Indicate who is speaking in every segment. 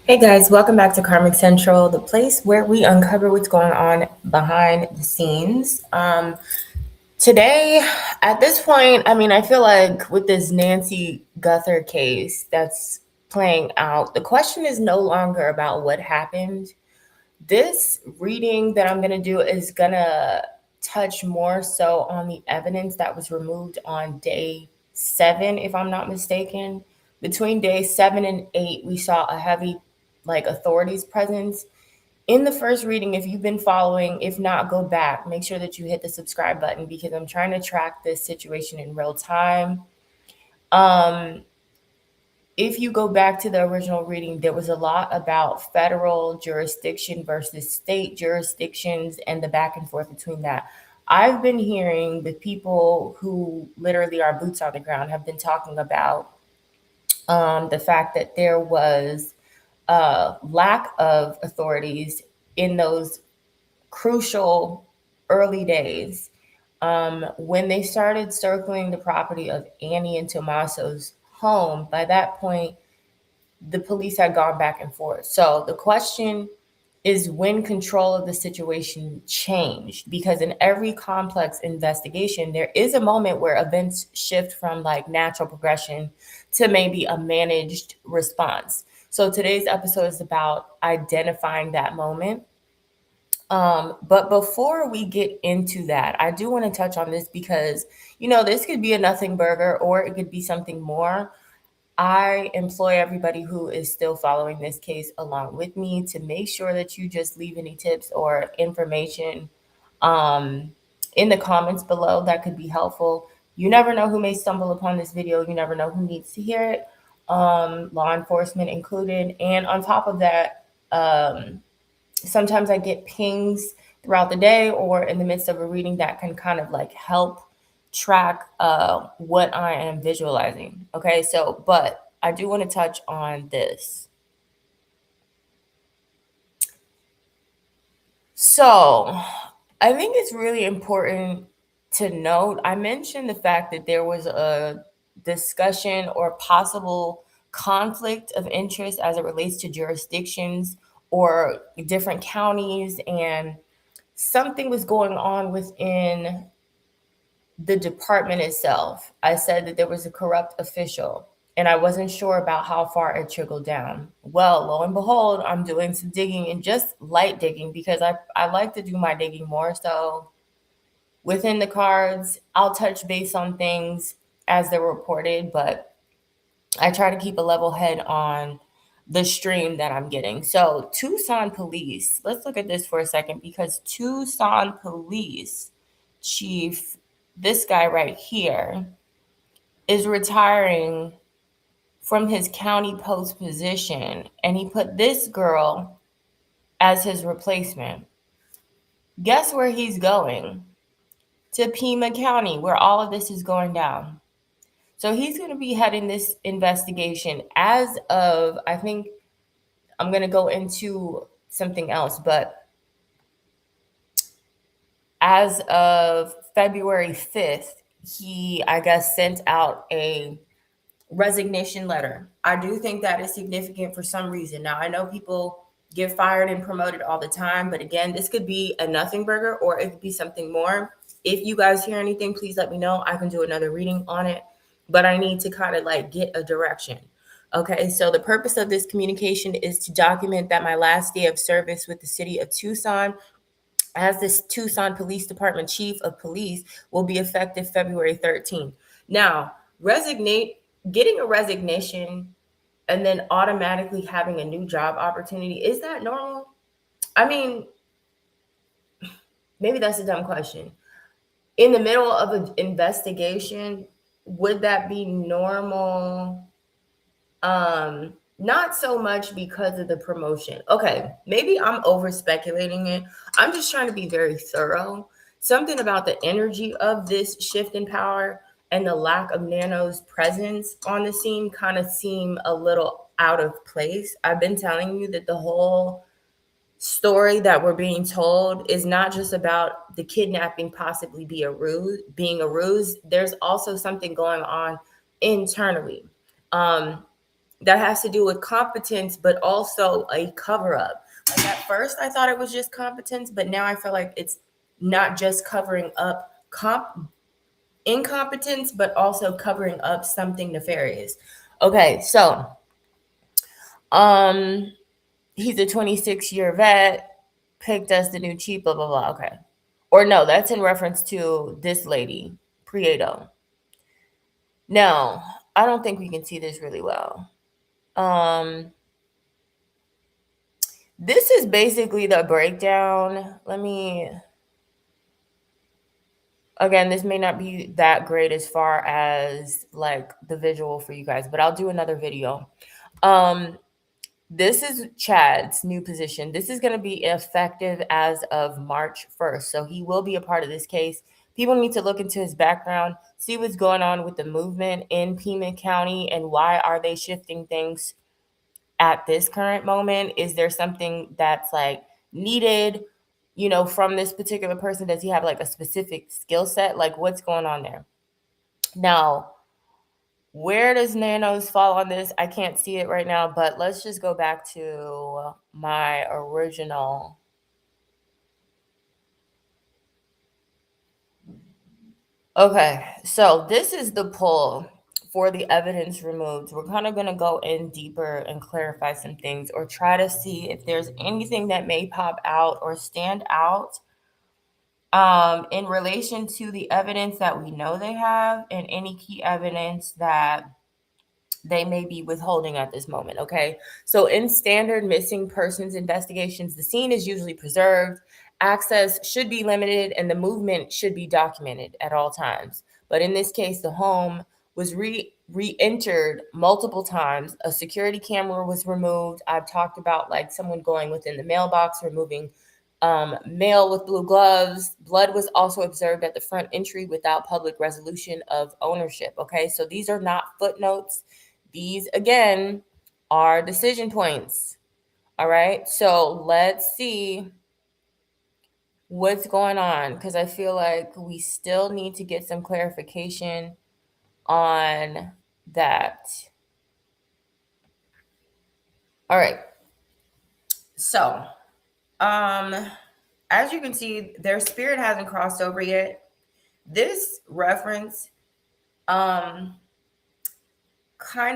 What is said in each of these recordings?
Speaker 1: Hey guys, welcome back to Karmic Central, the place where we uncover what's going on behind the scenes. Today, at this point, I feel like with this Nancy Guthrie case that's playing out, the question is no longer about what happened. This reading that I'm going to do is going to touch more so on the evidence that was removed on day 7, if I'm not mistaken. Between day 7 and 8, we saw a heavy, authorities presence. In the first reading, if you've been following, if not, go back. Make sure that you hit the subscribe button because I'm trying to track this situation in real time. Um, if you go back to the original reading, there was a lot about federal jurisdiction versus state jurisdictions and the back and forth between that. I've been hearing with people who literally are boots on the ground have been talking about the fact that there was a lack of authorities in those crucial early days when they started circling the property of Annie and Tommaso's home. By that point, the police had gone back and forth. So the question is when control of the situation changed, because in every complex investigation there is a moment where events shift from like natural progression to maybe a managed response. So today's episode is about identifying that moment. But before we get into that, I do want to touch on this because, this could be a nothing burger or it could be something more. I employ everybody who is still following this case along with me to make sure that you just leave any tips or information um, in the comments below that could be helpful. You never know who may stumble upon this video. You never know who needs to hear it, law enforcement included. And on top of that, sometimes I get pings throughout the day or in the midst of a reading that can kind of like help track what I am visualizing. Okay, so, but I do want to touch on this. So, I think it's really important to note. I mentioned the fact that there was a discussion or possible conflict of interest as it relates to jurisdictions or different counties, and something was going on within the department itself. I said that there was a corrupt official and I wasn't sure about how far it trickled down. Well, lo and behold, I'm doing some digging and just light digging because I like to do my digging more. So within the cards, I'll touch base on things as they're reported, but I try to keep a level head on the stream that I'm getting. So, Tucson police, let's look at this for a second because Tucson police chief, this guy right here, is retiring from his county post position and he put this girl as his replacement. Guess where he's going? To Pima County, where all of this is going down. So he's going to be heading this investigation as of, I think I'm going to go into something else, but as of February 5th, he, I guess, sent out a resignation letter. I do think that is significant for some reason. Now, I know people get fired and promoted all the time, but again, this could be a nothing burger or it could be something more. If you guys hear anything, please let me know. I can do another reading on it, but I need to kind of like get a direction. Okay, so the purpose of this communication is to document that my last day of service with the city of Tucson as this Tucson Police Department Chief of Police will be effective February 13th. Now, getting a resignation and then automatically having a new job opportunity, is that normal? I mean, maybe that's a dumb question. In the middle of an investigation, would that be normal? Not so much because of the promotion. Okay, maybe I'm over speculating it. I'm just trying to be very thorough. Something about the energy of this shift in power and the lack of Nano's presence on the scene kind of seem a little out of place. I've been telling you that the whole story that we're being told is not just about the kidnapping possibly being a ruse. There's also something going on internally. Um, that has to do with competence, but also a cover up. Like at first, I thought it was just competence, but now I feel like it's not just covering up incompetence, but also covering up something nefarious. Okay, so um, he's a 26-year vet, picked as the new chief, blah blah blah. Okay, or no, that's in reference to this lady, Prieto. No, I don't think we can see this really well. This is basically the breakdown. Again, this may not be that great as far as like the visual for you guys, but I'll do another video. This is Chad's new position. This is going to be effective as of March 1st. So he will be a part of this case. People need to look into his background, see what's going on with the movement in Pima County and why are they shifting things at this current moment. Is there something that's like needed, from this particular person? Does he have like a specific skill set? Like what's going on there? Now, where does Nanos fall on this? I can't see it right now, but let's just go back to my original. Okay, so this is the pull for the evidence removed. We're kind of going to go in deeper and clarify some things or try to see if there's anything that may pop out or stand out in relation to the evidence that we know they have and any key evidence that they may be withholding at this moment. Okay. So in standard missing persons investigations, the scene is usually preserved, access should be limited, and the movement should be documented at all times. But in this case, the home was re-entered multiple times. A security camera was removed. I've talked about like someone going within the mailbox, removing mail with blue gloves. Blood was also observed at the front entry without public resolution of ownership. Okay, so these are not footnotes. These, again, are decision points. All right. So let's see what's going on because I feel like we still need to get some clarification on that. All right. So, as you can see, their spirit hasn't crossed over yet. This reference, kind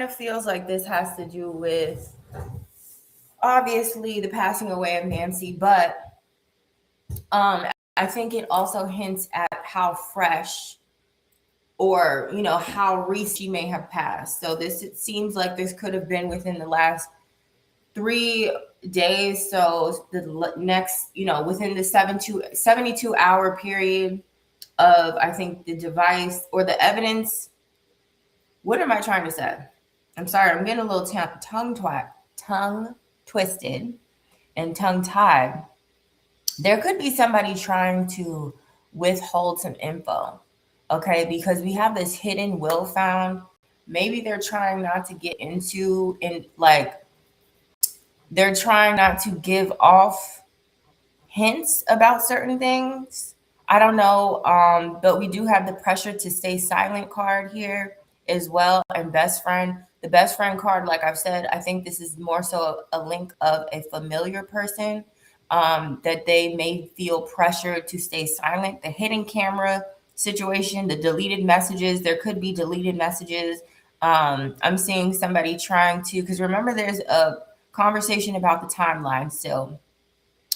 Speaker 1: of feels like this has to do with obviously the passing away of Nancy, but I think it also hints at how fresh or how recent she may have passed. So it seems like this could have been within the last 3 days. So the next, within the 72-hour period of, I think, the device or the evidence. What am I trying to say? I'm sorry, I'm getting a little tongue twisted and tongue tied. There could be somebody trying to withhold some info, okay? Because we have this hidden will found. Maybe they're trying not to get into, they're trying not to give off hints about certain things. I don't know, but we do have the pressure to stay silent card here as well, and best friend. The best friend card, like I've said, I think this is more so a link of a familiar person that they may feel pressured to stay silent. The hidden camera situation, the deleted messages, there could be deleted messages. I'm seeing somebody trying to, because remember, there's a conversation about the timeline still.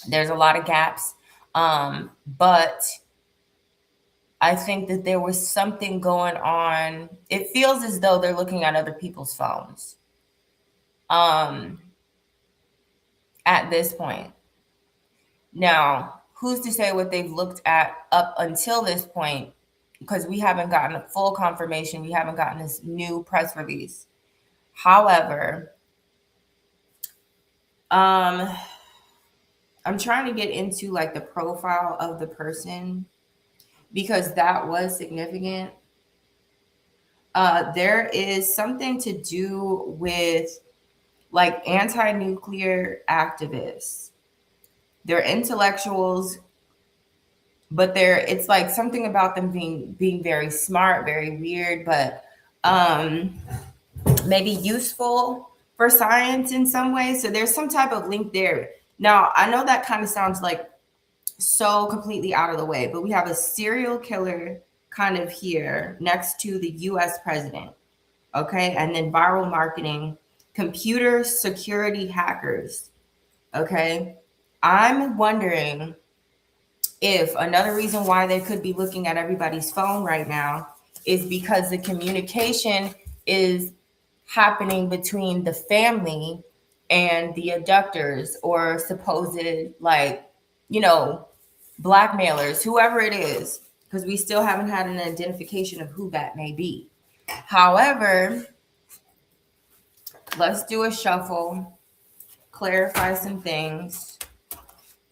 Speaker 1: There's a lot of gaps, but I think that there was something going on. It feels as though they're looking at other people's phones at this point. Now, who's to say what they've looked at up until this point? Because we haven't gotten a full confirmation. We haven't gotten this new press release. However, I'm trying to get into like the profile of the person because that was significant. There is something to do with like anti-nuclear activists. They're intellectuals, but it's like something about them being very smart, very weird, but maybe useful. for science in some way. So there's some type of link there. Now, I know that kind of sounds like so completely out of the way, but we have a serial killer kind of here next to the US president. Okay. And then viral marketing, computer security hackers. Okay. I'm wondering if another reason why they could be looking at everybody's phone right now is because the communication is happening between the family and the abductors or supposed, like, you know, blackmailers, whoever it is, because we still haven't had an identification of who that may be. However, let's do a shuffle, clarify some things,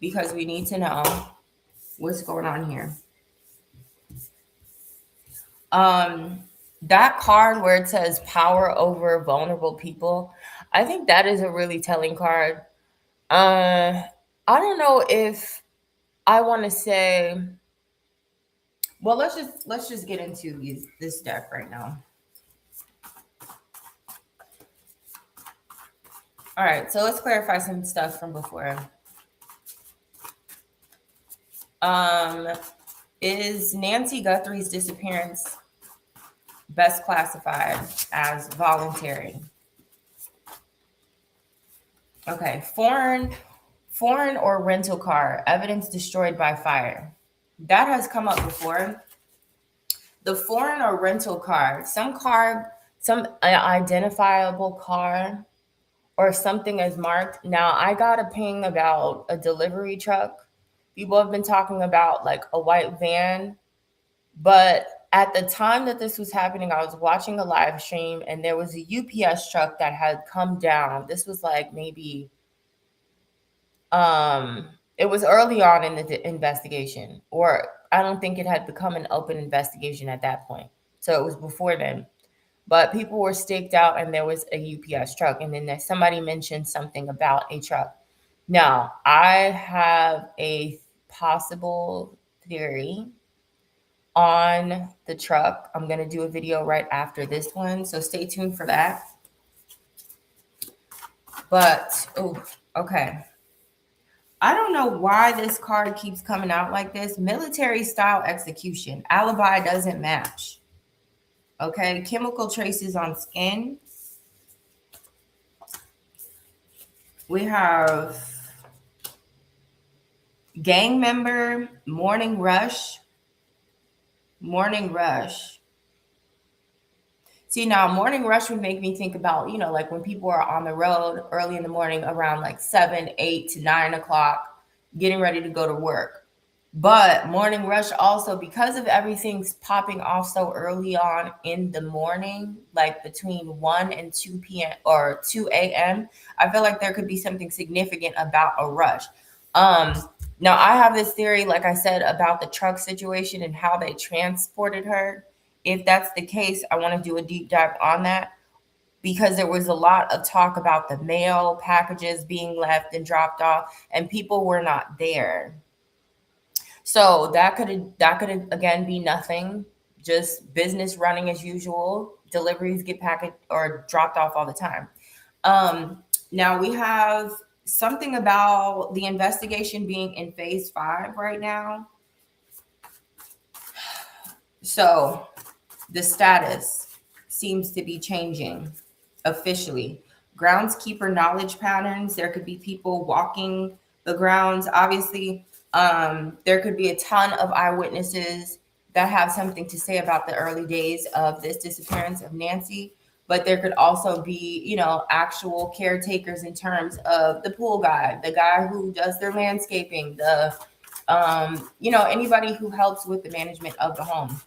Speaker 1: because we need to know what's going on here. That card where it says power over vulnerable people, I think that is a really telling card. I don't know if I want to say, well, let's just get into this deck right now. All right, so let's clarify some stuff from before. Is Nancy Guthrie's disappearance best classified as voluntary? Okay, foreign or rental car, evidence destroyed by fire. That has come up before. The foreign or rental car, some identifiable car or something is marked. Now, I got a ping about a delivery truck. People have been talking about like a white van, but at the time that this was happening, I was watching a live stream and there was a UPS truck that had come down. This was like maybe it was early on in the investigation, or I don't think it had become an open investigation at that point. So it was before then. But people were staked out and there was a UPS truck. And then somebody mentioned something about a truck. Now, I have a possible theory on the truck. I'm going to do a video right after this one. So stay tuned for that. But, okay. I don't know why this card keeps coming out like this. Military style execution. Alibi doesn't match. Okay. Chemical traces on skin. We have gang member, morning rush. Morning rush. See, now morning rush would make me think about, like when people are on the road early in the morning around like 7, 8 to 9 o'clock, getting ready to go to work. But morning rush also, because of everything's popping off so early on in the morning, like between 1 and 2 p.m. or 2 a.m., I feel like there could be something significant about a rush. Now, I have this theory, like I said, about the truck situation and how they transported her. If that's the case, I want to do a deep dive on that because there was a lot of talk about the mail packages being left and dropped off and people were not there. So that could again be nothing, just business running as usual. Deliveries get packaged or dropped off all the time. Now we have something about the investigation being in phase 5 right now. So the status seems to be changing officially. Groundskeeper knowledge patterns. There could be people walking the grounds. Obviously, there could be a ton of eyewitnesses that have something to say about the early days of this disappearance of Nancy. But there could also be, actual caretakers in terms of the pool guy, the guy who does their landscaping, the, anybody who helps with the management of the home.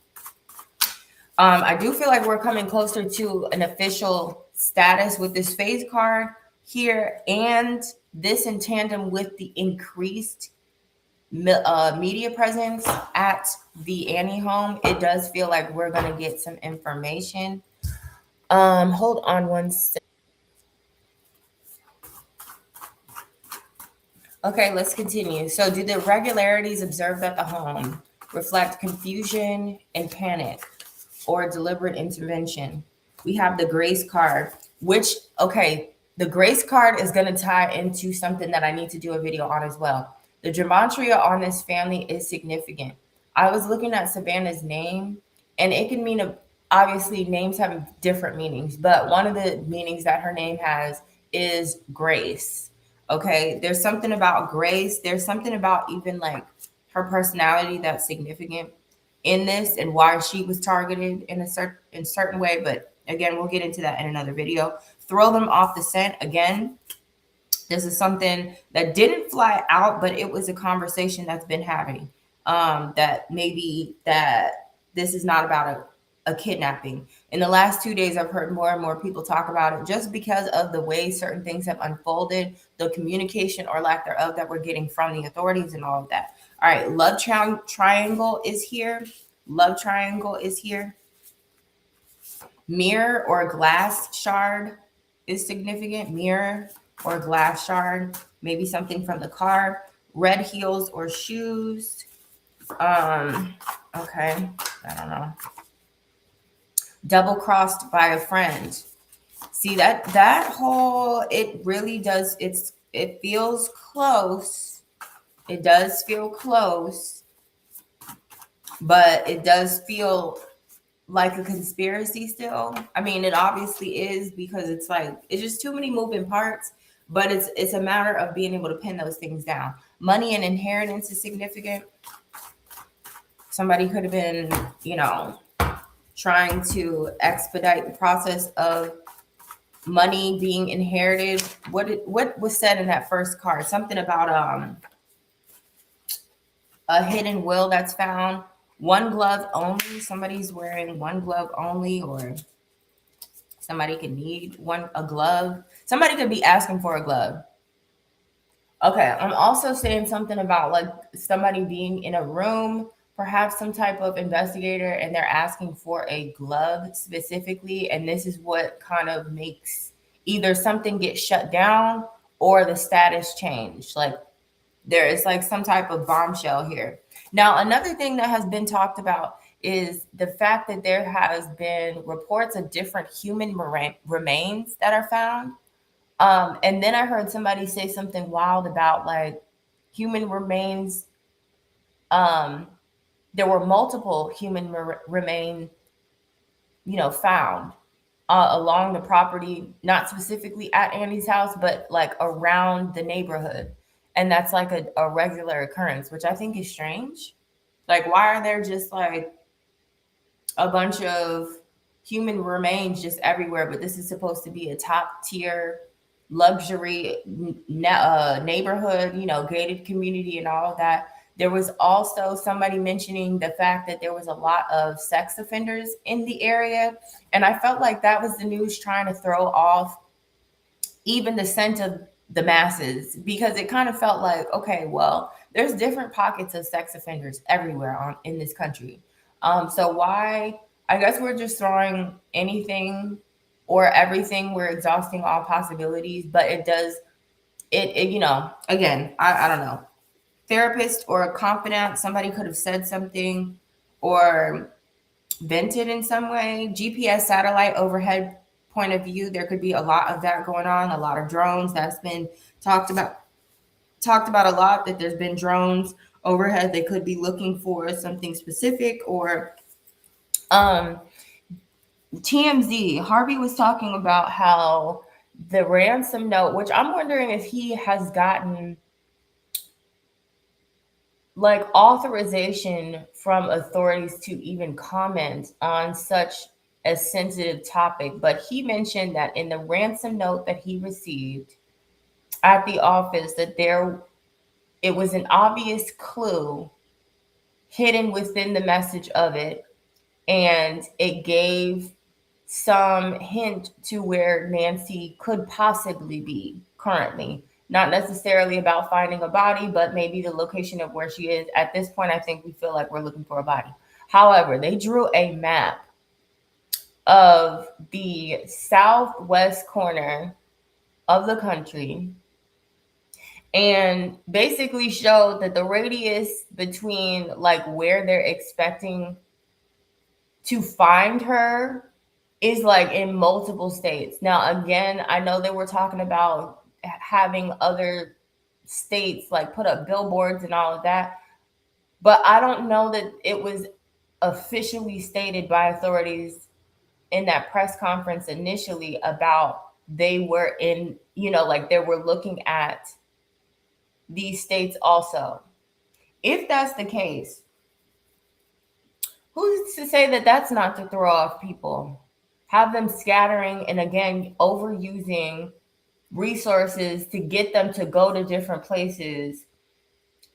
Speaker 1: I do feel like we're coming closer to an official status with this phase card here, and this in tandem with the increased media presence at the Annie home. It does feel like we're going to get some information. Hold on one second. Okay, let's continue. So, do the irregularities observed at the home reflect confusion and panic or deliberate intervention? We have the grace card, which, okay, The grace card is going to tie into something that I need to do a video on as well. The gematria on this family is significant. I was looking at Savannah's name, and it can mean obviously names have different meanings, but one of the meanings that her name has is grace. Okay, there's something about grace. There's something about even like her personality that's significant in this and why she was targeted in a certain way. But again, we'll get into that in another video. Throw them off the scent again. This is something that didn't fly out, but it was a conversation that's been happening. That maybe that this is not about a kidnapping. In the last 2 days, I've heard more and more people talk about it just because of the way certain things have unfolded, the communication or lack thereof that we're getting from the authorities and all of that. All right, love triangle is here. Love triangle is here. Mirror or glass shard is significant. Mirror or glass shard, maybe something from the car. Red heels or shoes. Okay, I don't know. Double crossed by a friend. See that whole, it really does, it feels close. It does feel close, but it does feel like a conspiracy still. I mean, it obviously is, because it's like it's just too many moving parts, but it's a matter of being able to pin those things down. Money and inheritance is significant. Somebody could have been, trying to expedite the process of money being inherited. What was said in that first card? Something about a hidden will that's found. One glove only. Somebody's wearing one glove only, or somebody could need a glove. Somebody could be asking for a glove. Okay, I'm also saying something about like somebody being in a room, perhaps some type of investigator, and they're asking for a glove specifically. And this is what kind of makes either something get shut down or the status change. Like there is like some type of bombshell here. Now, another thing that has been talked about is the fact that there has been reports of different human remains that are found. And then I heard somebody say something wild about like human remains. There were multiple human remain, found along the property, not specifically at Annie's house, but like around the neighborhood. And that's like a regular occurrence, which I think is strange. Like, why are there just like a bunch of human remains just everywhere? But this is supposed to be a top tier luxury neighborhood, gated community and all of that. There was also somebody mentioning the fact that there was a lot of sex offenders in the area. And I felt like that was the news trying to throw off even the scent of the masses, because it kind of felt like, okay, well, there's different pockets of sex offenders everywhere in this country. So why? I guess we're just throwing anything or everything. We're exhausting all possibilities, but it does again, I don't know. Therapist or a confidant, somebody could have said something or vented in some way. GPS satellite overhead point of view, there could be a lot of that going on. A lot of drones that's been talked about a lot, that there's been drones overhead. They could be looking for something specific. Or TMZ, Harvey was talking about how the ransom note, which I'm wondering if he has gotten like authorization from authorities to even comment on such a sensitive topic. But he mentioned that in the ransom note that he received at the office, that it was an obvious clue hidden within the message of it, and it gave some hint to where Nancy could possibly be currently. Not necessarily about finding a body, but maybe the location of where she is. At this point, I think we feel like we're looking for a body. However, they drew a map of the southwest corner of the country and basically showed that the radius between like where they're expecting to find her is like in multiple states. Now, again, I know they were talking about having other states like put up billboards and all of that, but I don't know that it was officially stated by authorities in that press conference initially about they were in, like they were looking at these states also. If that's the case, who's to say that that's not to throw off people? Have them scattering and again overusing resources to get them to go to different places,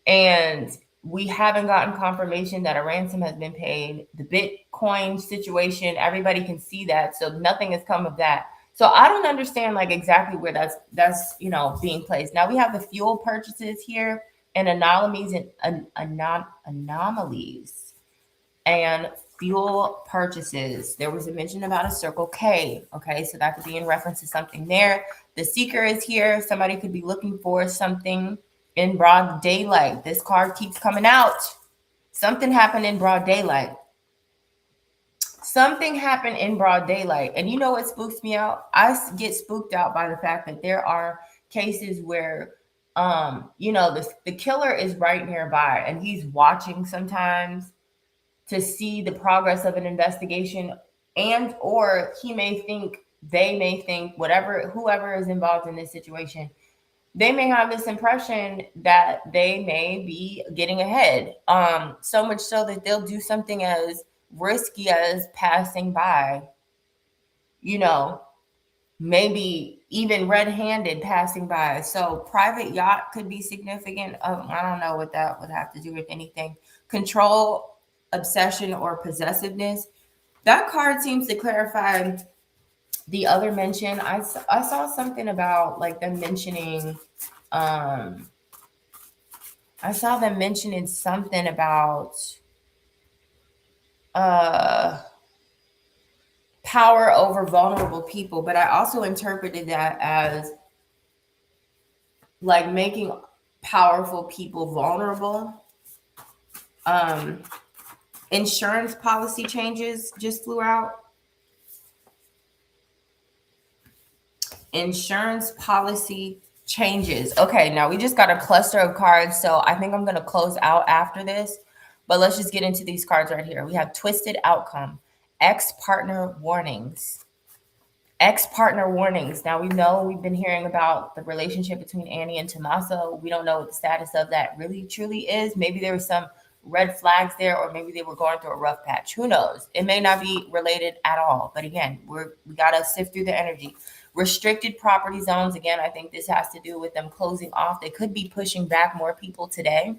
Speaker 1: and we haven't gotten confirmation that a ransom has been paid. The Bitcoin situation, everybody can see that, so nothing has come of that. So I don't understand like exactly where that's being placed. Now we have the fuel purchases here and anomalies and anomalies and fuel purchases. There was a mention about a Circle K. Okay, so that could be in reference to something there. The seeker is here. Somebody could be looking for something in broad daylight. This card keeps coming out. Something happened in broad daylight. Something happened in broad daylight. And you know what spooks me out? I get spooked out by the fact that there are cases where the killer is right nearby and he's watching sometimes to see the progress of an investigation, and or they may think whoever is involved in this situation, they may have this impression that they may be getting ahead, so much so that they'll do something as risky as passing by, you know maybe even red-handed passing by. So private yacht could be significant. I don't know what that would have to do with anything. Control, obsession, or possessiveness. That card seems to clarify the other mention. I saw something about like them mentioning, I saw them mentioning something about power over vulnerable people, but I also interpreted that as like making powerful people vulnerable. Insurance policy changes just flew out. Insurance policy changes. Okay, now we just got a cluster of cards, so I think I'm going to close out after this, but let's just get into these cards right here. We have twisted outcome, ex-partner warnings. Ex-partner warnings. Now we know we've been hearing about the relationship between Annie and Tommaso. We don't know what the status of that really truly is. Maybe there was some red flags there, or maybe they were going through a rough patch. Who knows? It may not be related at all. But again, we gotta sift through the energy. Restricted property zones. Again, I think this has to do with them closing off. They could be pushing back more people today,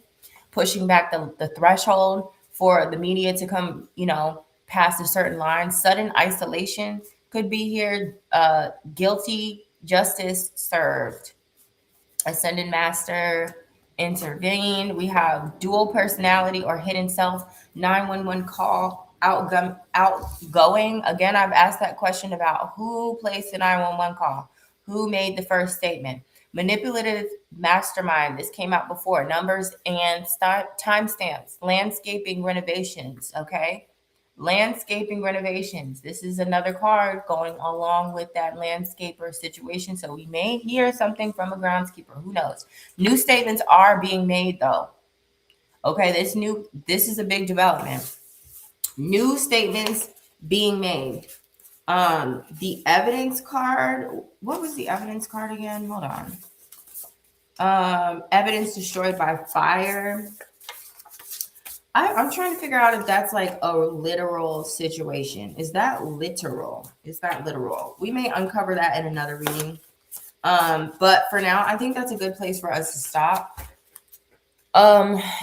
Speaker 1: pushing back the threshold for the media to come, past a certain line. Sudden isolation could be here. Guilty, justice served. Ascended master intervened. We have dual personality or hidden self. 911 call, outgoing. Again, I've asked that question about who placed the 911 call, who made the first statement. Manipulative mastermind. This came out before. Numbers and timestamps. Landscaping renovations. Okay. Landscaping renovations. This is another card going along with that landscaper situation. So we may hear something from a groundskeeper. Who knows? New statements are being made though. Okay, this is a big development. New statements being made. The evidence card. What was the evidence card again? Hold on. Evidence destroyed by fire. I'm trying to figure out if that's like a literal situation. Is that literal? We may uncover that in another reading. But for now, I think that's a good place for us to stop.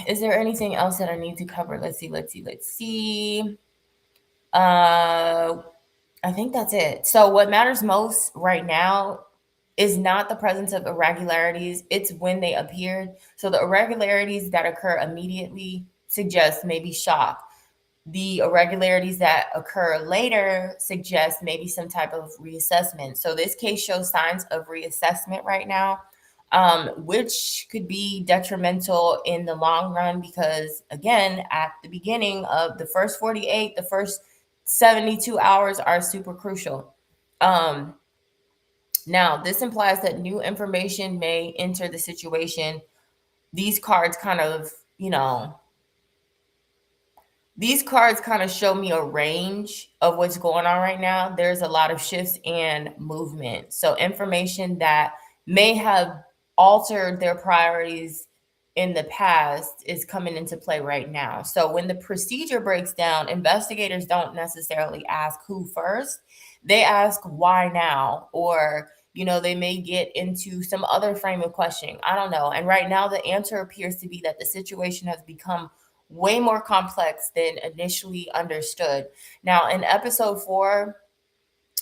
Speaker 1: Is there anything else that I need to cover? Let's see. I think that's it. So what matters most right now is not the presence of irregularities, it's when they appeared. So the irregularities that occur immediately suggest maybe shock. The irregularities that occur later suggest maybe some type of reassessment. So this case shows signs of reassessment right now, which could be detrimental in the long run because, again, at the beginning of the first 48, the first 72 hours are super crucial. Um, Now, this implies that new information may enter the situation. These cards kind of, these cards kind of show me a range of what's going on right now. There's a lot of shifts and movement. So, information that may have altered their priorities in the past is coming into play right now. So, when the procedure breaks down, investigators don't necessarily ask who first, they ask why now, or they may get into some other frame of questioning. I don't know. And right now, the answer appears to be that the situation has become way more complex than initially understood. Now, in episode 4,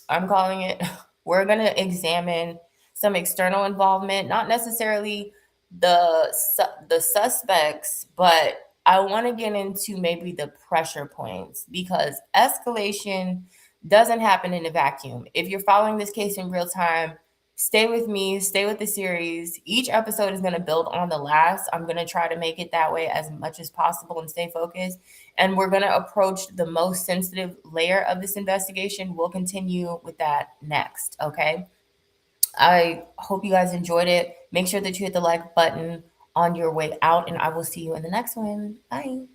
Speaker 1: I'm calling it, we're going to examine some external involvement, not necessarily the suspects, but I want to get into maybe the pressure points, because escalation doesn't happen in a vacuum. If you're following this case in real time, stay with me, stay with the series. Each episode is going to build on the last. I'm going to try to make it that way as much as possible and stay focused. And we're going to approach the most sensitive layer of this investigation. We'll continue with that next. Okay. I hope you guys enjoyed it. Make sure that you hit the like button on your way out, and I will see you in the next one. Bye.